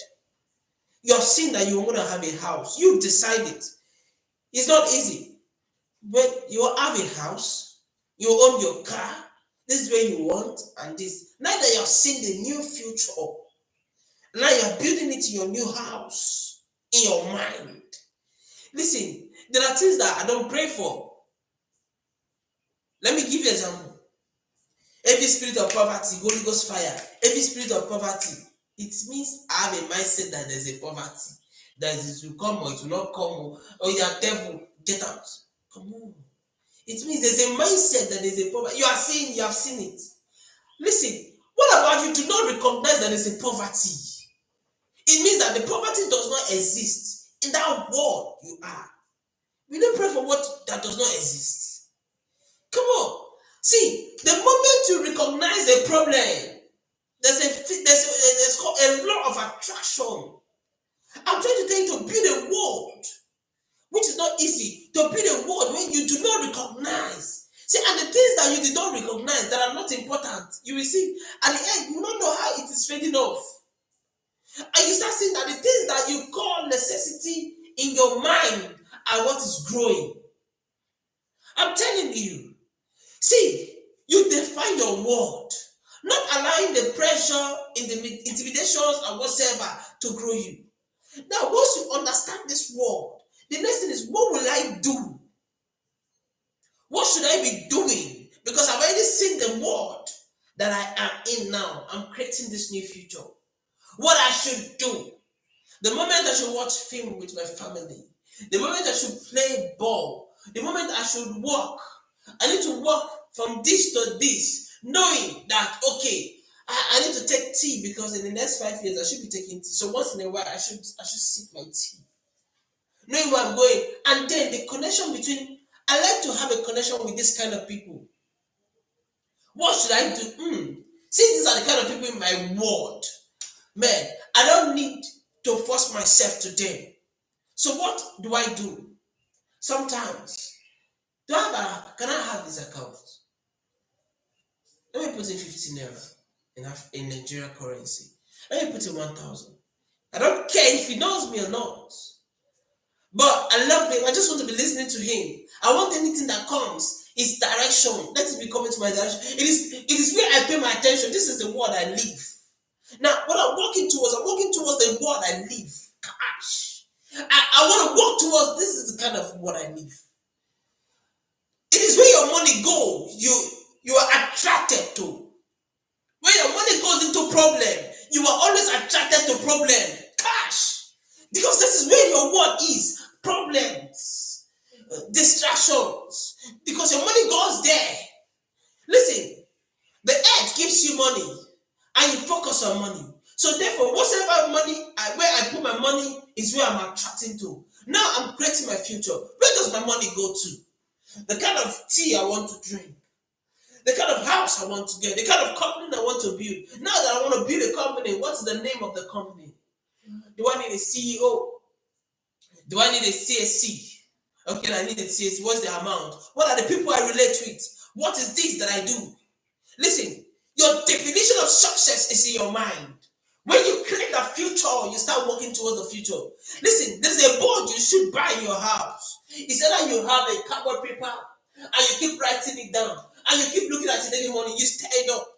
you have seen that you want to have a house. You decided. It's not easy. But you have a house, you own your car, this is where you want, and this. Now that you have seen the new future, now you're building it in your new house, in your mind. Listen, there are things that I don't pray for. Let me give you an example. Every spirit of poverty, Holy Ghost fire. Every spirit of poverty, it means I have a mindset that there's a poverty. That it will come or it will not come, or you're devil, get out. Come on. It means there's a mindset that there's a poverty. You have seen it. Listen, what about you do not recognize that there's a poverty? It means that the poverty does not exist in that world you are. We don't pray for what that does not exist. Come on. See, the moment you recognize the problem, there's called a law of attraction. I'm trying to tell you to build a world, which is not easy, to build a world when you do not recognize. See, and the things that you did not recognize that are not important, you will see at the end, you don't know how it is fading off. And you start seeing that the things that you call necessity in your mind are what is growing. I'm telling you. See, you define your world, not allowing the pressure, intimidations, and whatsoever to grow you. Now, once you understand this world, the next thing is, what will I do? What should I be doing? Because I've already seen the world that I am in now. I'm creating this new future. What I should do. The moment I should watch film with my family. The moment I should play ball. The moment I should walk. I need to walk from this to this, knowing that, okay, I need to take tea because in the next 5 years I should be taking tea. So once in a while I should sip my tea. Knowing where I'm going. And then the connection between, I like to have a connection with this kind of people. What should I do? See, these are the kind of people in my world. Man, I don't need to force myself to them. So what do I do? Sometimes, can I have this account? Let me put in 15 naira in Nigerian currency. Let me put in 1,000. I don't care if he knows me or not. But I love him. I just want to be listening to him. I want anything that comes, his direction. Let it be coming to my direction. It is where I pay my attention. This is the world I live. Now, what I'm walking towards the world I live. Gosh. I want to walk towards, this is the kind of world I live. It is where your money goes, you are attracted to. When your money goes into problem, you are always attracted to problem. Cash. Because this is where your world is. Problems. Distractions. Because your money goes there. Listen, the earth gives you money and you focus on money. So therefore, whatever money where I put my money is where I'm attracting to. Now I'm creating my future. Where does my money go to? The kind of tea I want to drink, the kind of house I want to get, the kind of company I want to build. Now that I want to build a company, what's the name of the company? Do I need a CEO? Do I need a CSC? Okay, I need a CSC. What's the amount? What are the people I relate with? What is this that I do? Listen, your definition of success is in your mind. When you create a future, you start working towards the future. Listen, there's a board you should buy in your house. It's either you have a cardboard paper and you keep writing it down and you keep looking at it every morning. You stare it up.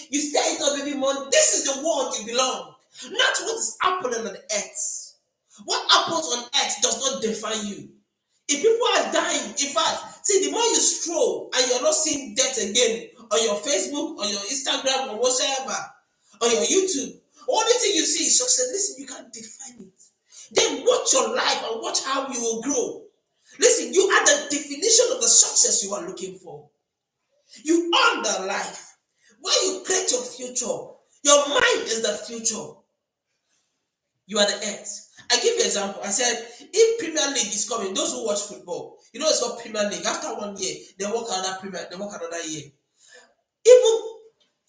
You stare it up every morning. This is the world you belong, not what is happening on the earth. What happens on earth does not define you. If people are dying, in fact, see, the more you stroll and you're not seeing death again on your Facebook, on your Instagram, or whatsoever, on your YouTube, only thing you see is success. Listen, you can't define it. Then watch your life and watch how you will grow. Listen, you are the definition of the success you are looking for. You own the life. When you create your future, your mind is the future. You are the earth. I give you an example. I said, if Premier League is coming, those who watch football, you know it's called Premier League. After 1 year, they work another year. Even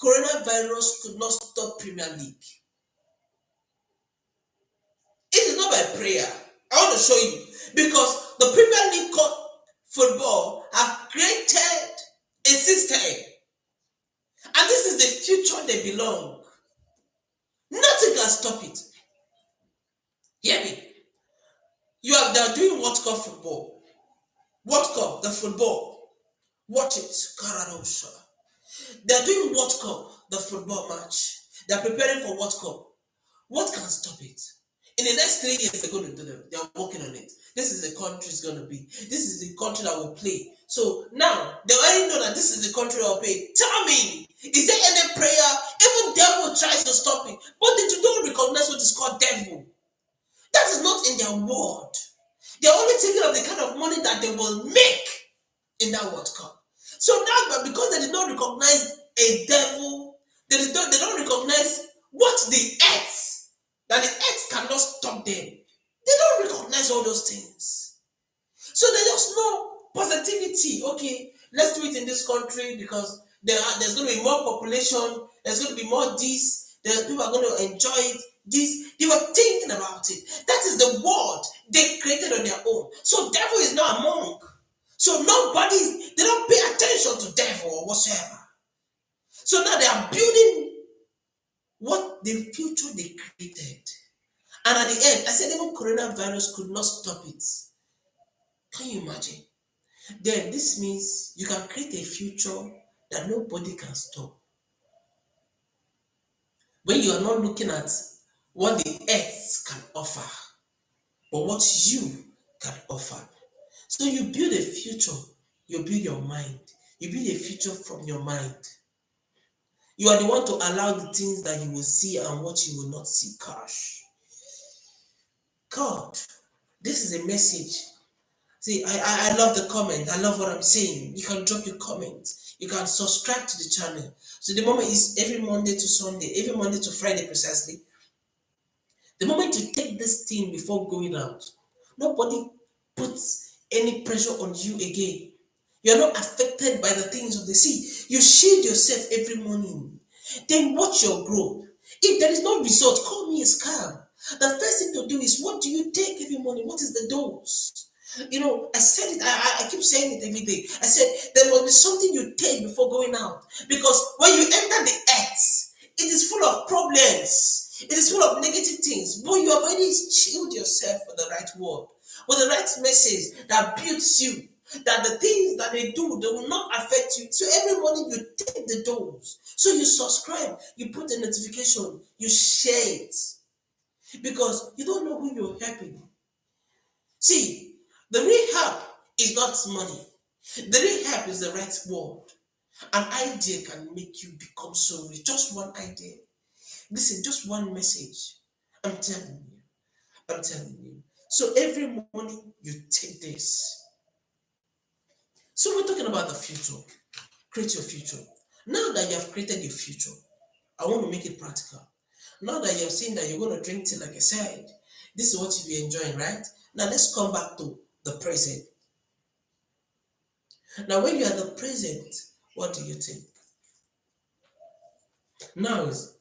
coronavirus could not stop Premier League. It is not by prayer. I want to show you. Because the Premier League football have created a system. And this is the future they belong. Nothing can stop it. Hear me. They're doing World Cup football. World Cup, the football. Watch it. Karadosha. They're doing World Cup, the football match. They're preparing for World Cup. What can stop it? In the next 3 years, they're going to do them. They're working on it. This is the country it's going to be. This is the country that will play. So now, they already know that this is the country that will play. Tell me, is there any prayer? Even devil tries to stop it. But they don't recognize what is called devil. That is not in their word. They're only thinking of the kind of money that they will make in that World Cup. So now, but because they did not recognize a devil, they don't recognize what the earth, that the earth cannot stop them. They don't recognize all those things. So they just know positivity. Okay, let's do it in this country because there's going to be more population, there's going to be more this, people are going to enjoy it. This, they were thinking about it. That is the world they created on their own. So devil is not a monk. So they don't pay attention to devil or whatsoever. So now they are building what the future they created. And at the end, I said even coronavirus could not stop it. Can you imagine? Then this means you can create a future that nobody can stop. When you are not looking at what the earth can offer, but what you can offer. So you build a future, you build your mind. You build a future from your mind. You are the one to allow the things that you will see and what you will not see. Gosh. God, this is a message. See, I love the comment. I love what I'm saying. You can drop your comment. You can subscribe to the channel. So the moment is every Monday to Sunday, every Monday to Friday precisely. The moment you take this thing before going out, nobody puts any pressure on you again. You're not affected by the things of the sea. You shield yourself every morning. Then watch your growth. If there is no result, call me a scam. The first thing to do is, what do you take every morning? What is the dose? I said it, I keep saying it every day. I said, there must be something you take before going out. Because when you enter the earth, it is full of problems. It is full of negative things. But you have already shielded yourself with the right word, with the right message that builds you. That the things that they do, they will not affect you. So every morning you take the dose. So you subscribe, you put the notification, you share it. Because you don't know who you're helping. See, the real help is not money. The real help is the right word. An idea can make you become so rich. Just one idea. Listen, just one message. I'm telling you. I'm telling you. So every morning you take this. So we're talking about the future. Create your future. Now that you have created your future, I want to make it practical. Now that you're saying that you're going to drink tea, like I said, this is what you'll be enjoying, right? Now let's come back to the present. Now, when you are the present, what do you think? Now is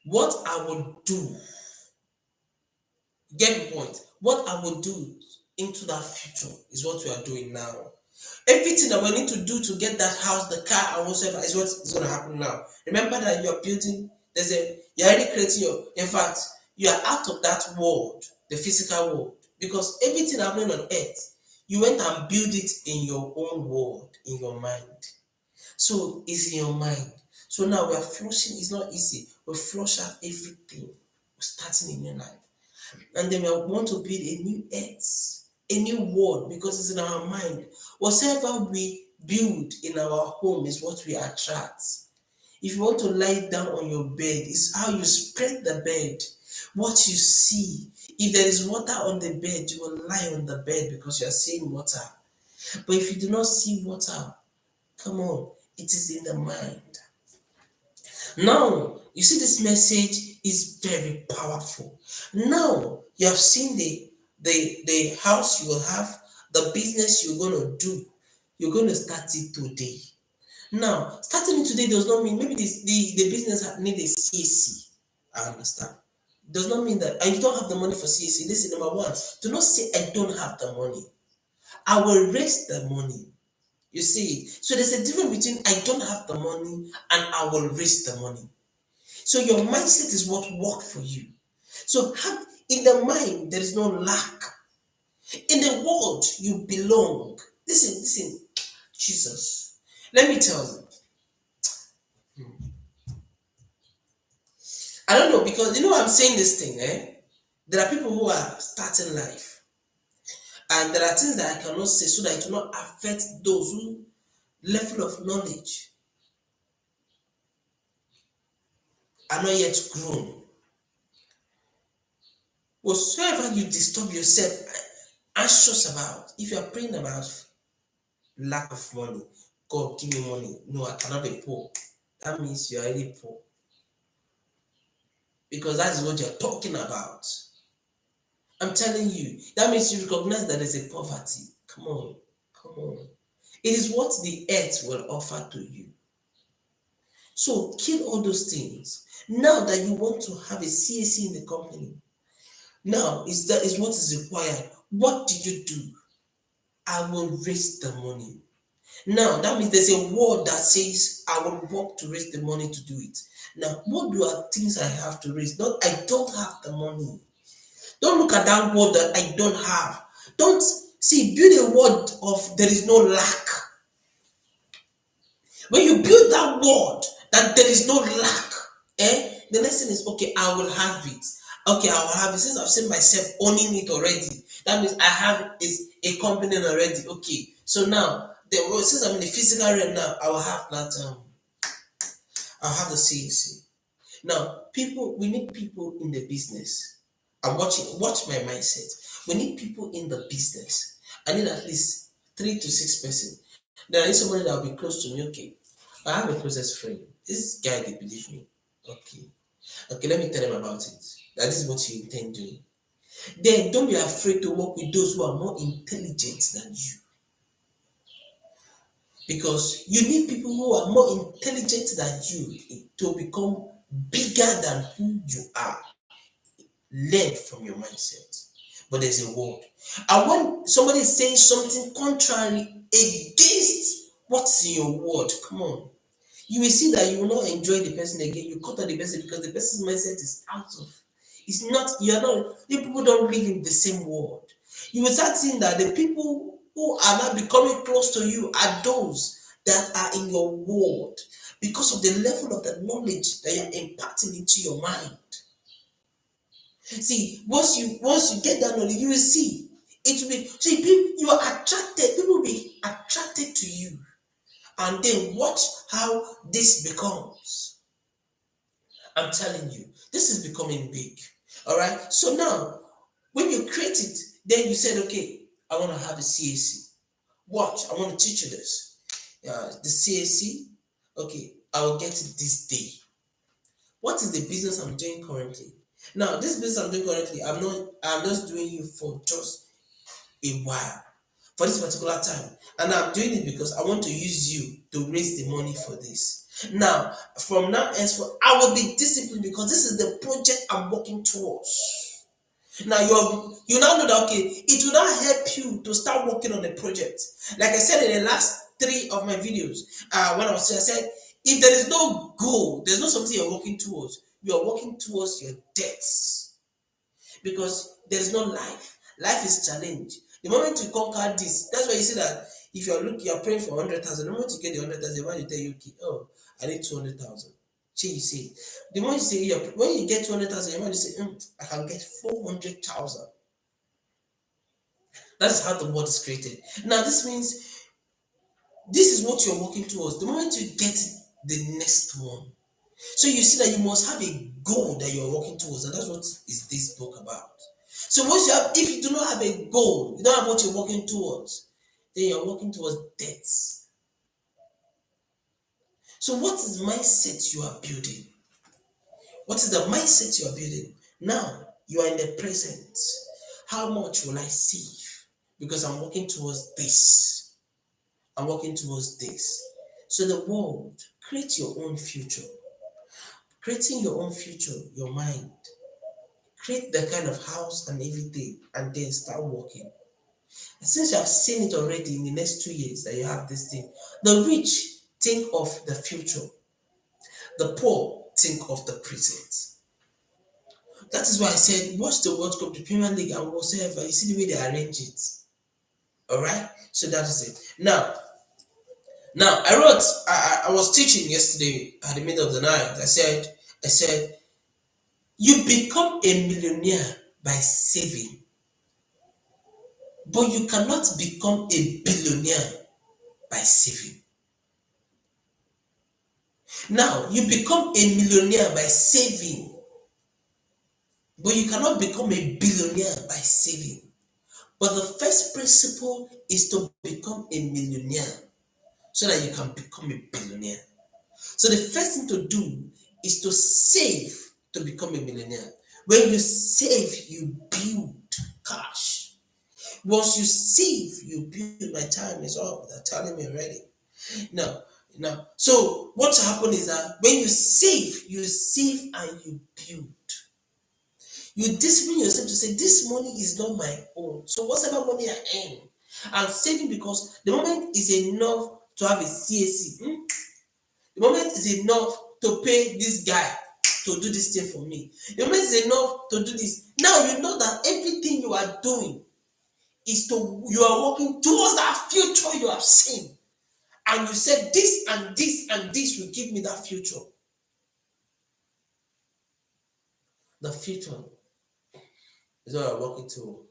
what I would do. Get the point? What I would do into that future is what we are doing now. Everything that we need to do to get that house, the car, and whatever is what is going to happen now. Remember that you're building. You're already creating your. In fact, you are out of that world, the physical world, because everything happening on earth, you went and built it in your own world, in your mind. So it's in your mind. So now we are flushing. It's not easy. We flush out everything. We're starting a new life. And then we want to build a new earth, a new world, because it's in our mind. Whatever we build in our home is what we attract. If you want to lie down on your bed, it's how you spread the bed, what you see. If there is water on the bed, you will lie on the bed because you are seeing water. But if you do not see water, come on, it is in the mind. Now, you see, this message is very powerful. Now, you have seen the house you will have, the business you're going to do. You're going to start it today. Now, starting it today does not mean maybe the business need a CAC. I understand. Does not mean that, and you don't have the money for CAC. Listen, number one, do not say, I don't have the money. I will raise the money. You see, so there's a difference between I don't have the money and I will raise the money. So your mindset is what worked for you. So in the mind, there is no lack. In the world, you belong. Listen, Jesus. Let me tell you. I don't know, because I'm saying this thing, eh? There are people who are starting life. And there are things that I cannot say so that it will not affect those who level of knowledge are not yet grown. Whatsoever you disturb yourself anxious about, if you are praying about lack of money, God give me money. No, I cannot be poor. That means you're already poor. Because that is what you're talking about. I'm telling you, that means you recognize that there's a poverty. Come on, come on. It is what the earth will offer to you. So kill all those things. Now that you want to have a CAC in the company, now that is what is required. What do you do? I will raise the money. Now that means there's a word that says I will work to raise the money to do it. Now, what do are things I have to raise? Not I don't have the money. Don't look at that word that I don't have. Don't see, build a word of there is no lack. When you build that word that there is no lack, the next thing is okay, I will have it. Okay, I will have it. Since I've seen myself owning it already, that means I have is a company already. Okay, so now since I'm in the physical realm now, I will have that. I'll have the CAC. Now, we need people in the business. Watch my mindset. We need people in the business. I need at least 3 to 6 persons. Then I need somebody that will be close to me. Okay, I have a closest friend. This guy, they believe me. Okay. Okay, let me tell them about it. That is what you intend doing. Then don't be afraid to work with those who are more intelligent than you. Because you need people who are more intelligent than you to become bigger than who you are. Learn from your mindset. But there's a word. And when somebody is saying something contrary against what's in your word, come on, you will see that you will not enjoy the person again. You cut out the person because the person's mindset is out of. It's not, you're not, the people don't live in the same world. You will start seeing that the people who are now becoming close to you are those that are in your world because of the level of the knowledge that you're imparting into your mind. See, once you get that knowledge, you will see it will be see people you are attracted, people will be attracted to you, and then watch how this becomes. I'm telling you, this is becoming big. All right. So now, when you create it, then you said, okay, I want to have a CAC. Watch, I want to teach you this. The CAC, okay, I will get it this day. what is the business I'm doing currently? Now, this business I'm doing currently, I'm just doing it for just a while, for this particular time. And I'm doing it because I want to use you to raise the money for this. Now, from now henceforth, I will be disciplined because this is the project I'm working towards. Now you now know that okay, it will not help you to start working on a project. Like I said in the last three of my videos, when I said, if there is no goal, there's not something you're working towards. You are working towards your debts because there is no life. Life is challenge. The moment you conquer this, that's why you see that if you're praying for 100,000, the moment you get the 100,000, the man will tell you, okay, oh, I need 200,000. See, you see, the moment you say when you get 200,000, your man will say, I can get 400,000. That's how the world is created. Now, this means this is what you're working towards. The moment you get the next one, so you see that you must have a goal that you're working towards, and that's what is this book about. So once if you do not have a goal, you don't have what you're working towards, then you're working towards debts. So what is the mindset you are building? What is the mindset you are building? Now you are in the present. How much will I save? Because I'm working towards this. I'm working towards this. So the world, create your own future. Creating your own future, your mind. Create the kind of house and everything, and then start working. And since you have seen it already in the next 2 years that you have this thing, the rich think of the future, the poor think of the present. That is why I said, watch the World Cup, the Premier League, and whatsoever. You see the way they arrange it. All right, so that is it. Now I wrote. I was teaching yesterday at the middle of the night. I said, you become a millionaire by saving, but you cannot become a billionaire by saving. Now, you become a millionaire by saving, but you cannot become a billionaire by saving. But the first principle is to become a millionaire so that you can become a billionaire. So the first thing to do is to save to become a millionaire. When you save, you build cash. Once you save, you build. My time is up. They're telling me already. Now, so what's happened is that when you save and you build. You discipline yourself to say, this money is not my own. So whatever money I earn, I'm saving because the moment is enough to have a CAC. The moment is enough to pay this guy to do this thing for me. The moment is enough to do this. Now you know that everything you are doing you are working towards that future you have seen. And you said this and this and this will give me that future. The future is what I'm working to.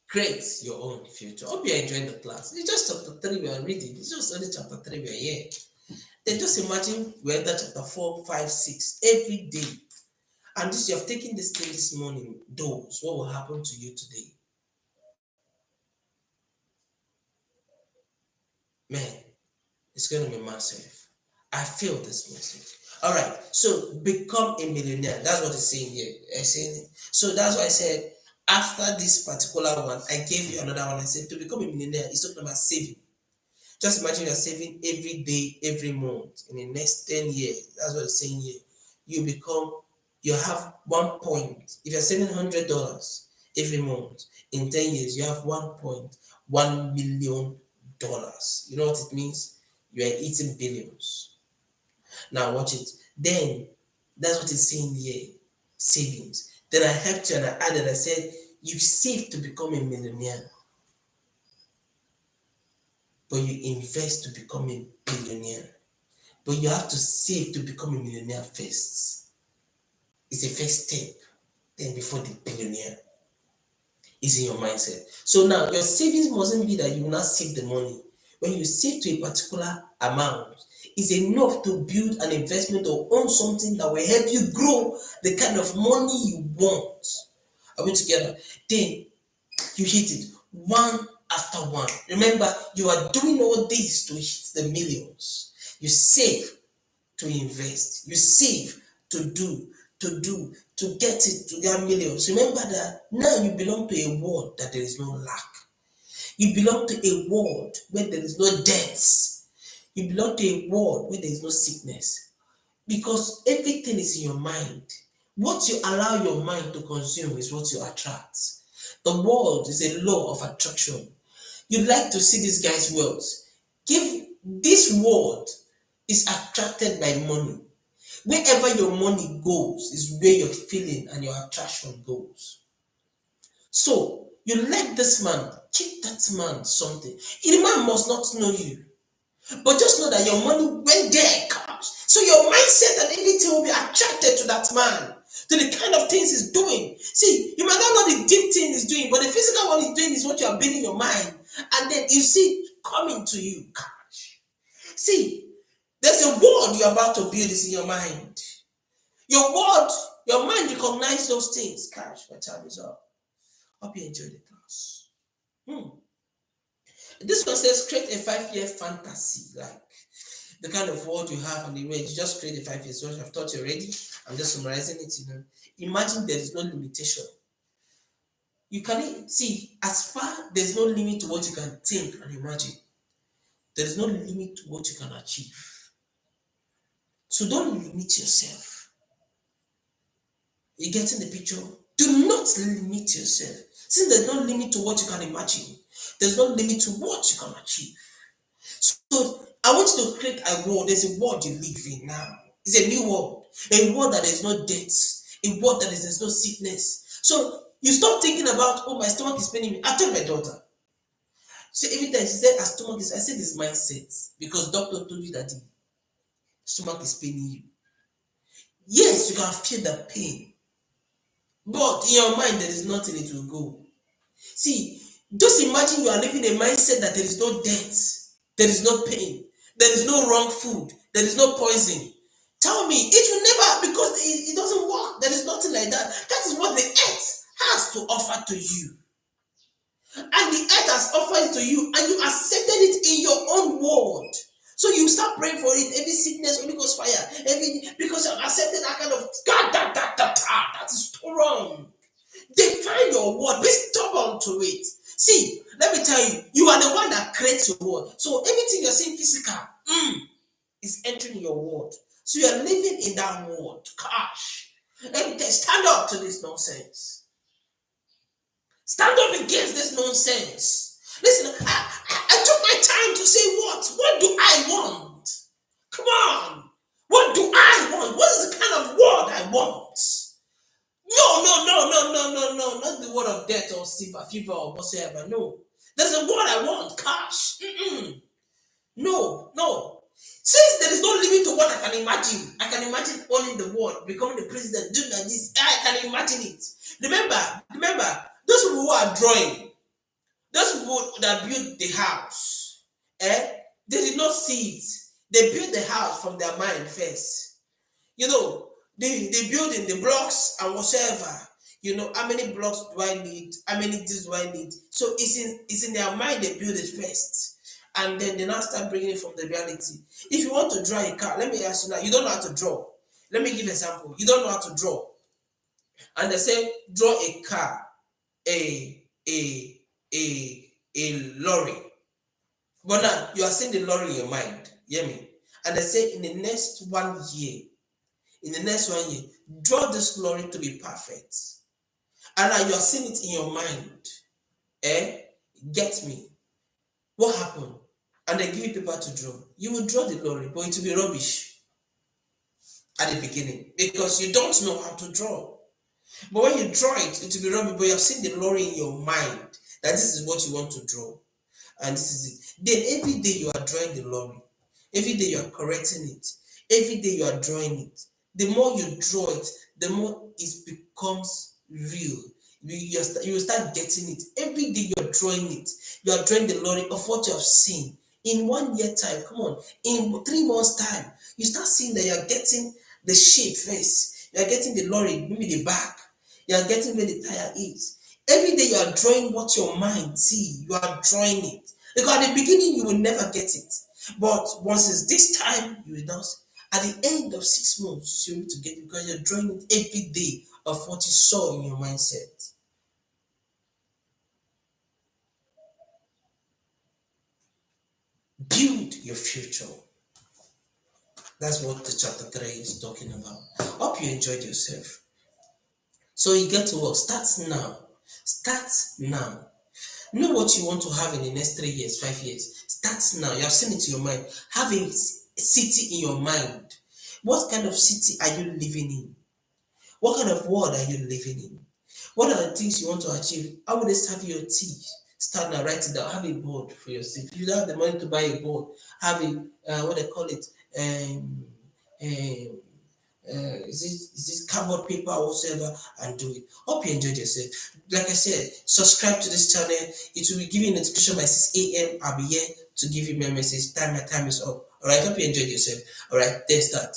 Create your own future. Hope you're enjoying the class. It's just chapter 3 we are reading. It's just only chapter 3 we are here. Then just imagine we enter chapter 4, 5, 6 every day. And this you have taken this thing this morning, those what will happen to you today? Man, it's going to be massive. I feel this message. All right, so become a millionaire. That's what it's saying here. So that's why I said after this particular one, I gave you another one. I said to become a millionaire, it's talking about saving. Just imagine you're saving every day, every month in the next 10 years. That's what it's saying here. You have 1 point. If you're saving $100 every month, in 10 years, you have $1.1 million. You know what it means? You are eating billions. Now watch it. Then that's what it's saying here. Savings. Then I helped you and I added, I said, you save to become a millionaire. But you invest to become a billionaire. But you have to save to become a millionaire first. It's a first step. Then before the billionaire is in your mindset. So now your savings mustn't be that you will not save the money. When you save to a particular amount, it's enough to build an investment or own something that will help you grow the kind of money you want. Are we together? Then you hit it one after one. Remember, you are doing all this to hit the millions. You save to invest. You save to do, to get it, to get millions. Remember that now you belong to a world that there is no lack. You belong to a world where there is no debts. You belong to a world where there is no sickness. Because everything is in your mind. What you allow your mind to consume is what you attract. The world is a law of attraction. You'd like to see this guy's wealth. Give this world is attracted by money. Wherever your money goes is where your feeling and your attraction goes. So you like this man, give that man something. The man must not know you. But just know that your money went there, cash. So your mindset and everything will be attracted to that man, to the kind of things he's doing. See, you might not know the deep thing he's doing, but the physical one he's doing is what you are building your mind. And then you see it coming to you, cash. See, there's a world you're about to build is in your mind. Your world, your mind recognizes those things. Cash, my time is up. Hope you enjoyed the class. This one says create a 5-year fantasy, like the kind of world you have on the range. You just create a 5 years. So I've taught you already. I'm just summarizing it. Imagine there is no limitation. You can see as far there's no limit to what you can think and imagine. There is no limit to what you can achieve. So don't limit yourself. You getting the picture? Do not limit yourself. Since there's no limit to what you can imagine, there's no limit to what you can achieve. So I want you to create a world. There's a world you live in now. It's a new world. A world that there's no death. A world that there's no sickness. So you stop thinking about, oh, my stomach is paining me. I told my daughter. So every time she said her stomach is, I said this mindset. Because doctor told you that the stomach is paining you. Yes, you can feel the pain. But in your mind, there is nothing, it will go. See, just imagine you are living a mindset that there is no death, there is no pain, there is no wrong food, there is no poison. Tell me, it will never, because it doesn't work. There is nothing like that. That is what the earth has to offer to you. And the earth has offered it to you, and you accepted it in your own world. So you start praying for it. Every sickness, Holy Ghost fire. Because you have accepted that kind of God, that is too wrong. Define your word. Be stubborn to it. See, let me tell you, you are the one that creates your word. So everything you're saying physical is entering your word. So you are living in that word. Gosh. Let me tell you, stand up to this nonsense. Stand up against this nonsense. Listen, I took my time to say what? What do I want? Come on. What do I want? What is the kind of word I want? No, not the word of death or fever or whatsoever. No. There's a word I want, cash. No. Since there is no limit to what I can imagine owning the world, becoming the president, doing like this. I can imagine it. Remember, those people who are drawing, those people that built the house, they did not see it. They built the house from their mind first. They build in the blocks and whatever. How many blocks do I need? How many this do I need? So it's in their mind. They build it first, and then they now start bringing it from the reality. If you want to draw a car, let me ask you now. You don't know how to draw. Let me give an example. You don't know how to draw, and they say draw a car, a lorry. But now you are seeing the lorry in your mind. Hear me? And they say in the next 1 year. Draw this lorry to be perfect. And now you are seeing it in your mind. Get me? What happened? And they give you paper to draw. You will draw the lorry, but it will be rubbish at the beginning because you don't know how to draw. But when you draw it, it will be rubbish, but you have seen the lorry in your mind that this is what you want to draw. And this is it. Then every day you are drawing the lorry. Every day you are correcting it. Every day you are drawing it. The more you draw it, the more it becomes real. You will start getting it. Every day you are drawing it. You are drawing the lorry of what you have seen. In 1 year time, come on, in 3 months time, you start seeing that you are getting the shape first. You are getting the lorry, maybe the back. You are getting where the tire is. Every day you are drawing what your mind see. You are drawing it. Because at the beginning you will never get it. But once it's this time, you will not. At the end of 6 months, you'll be able to get it because you're drawing it every day of what you saw in your mindset. Build your future. That's what the chapter 3 is talking about. Hope you enjoyed yourself. So you get to work. Start now. Start now. Know what you want to have in the next 3 years, 5 years. Start now. You have seen it in your mind. Have a city in your mind. What kind of city are you living in? What kind of world are you living in? What are the things you want to achieve? How will they serve your tea? Start now, write it down. Have a board for yourself. If you don't have the money to buy a board, have a what they call it, um, is this cardboard paper or whatsoever, and do it. Hope you enjoyed yourself. Like I said, subscribe to this channel. It will be giving you notification by 6 a.m. I'll be here to give you my message. My time is up. All right. Hope you enjoyed yourself. All right. Let's start.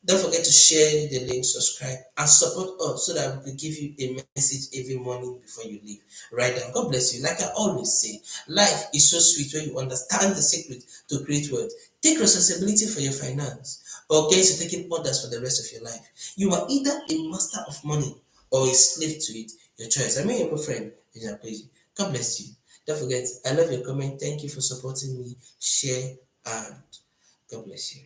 Don't forget to share the link, subscribe, and support us so that we can give you a message every morning before you leave. Right now, God bless you. Like I always say, life is so sweet when you understand the secret to create wealth. Take responsibility for your finance, or get to taking orders for the rest of your life. You are either a master of money or a slave to it. Your choice. I mean, your friend, Engr PAJ. God bless you. Don't forget, I love your comment. Thank you for supporting me. Share and God bless you.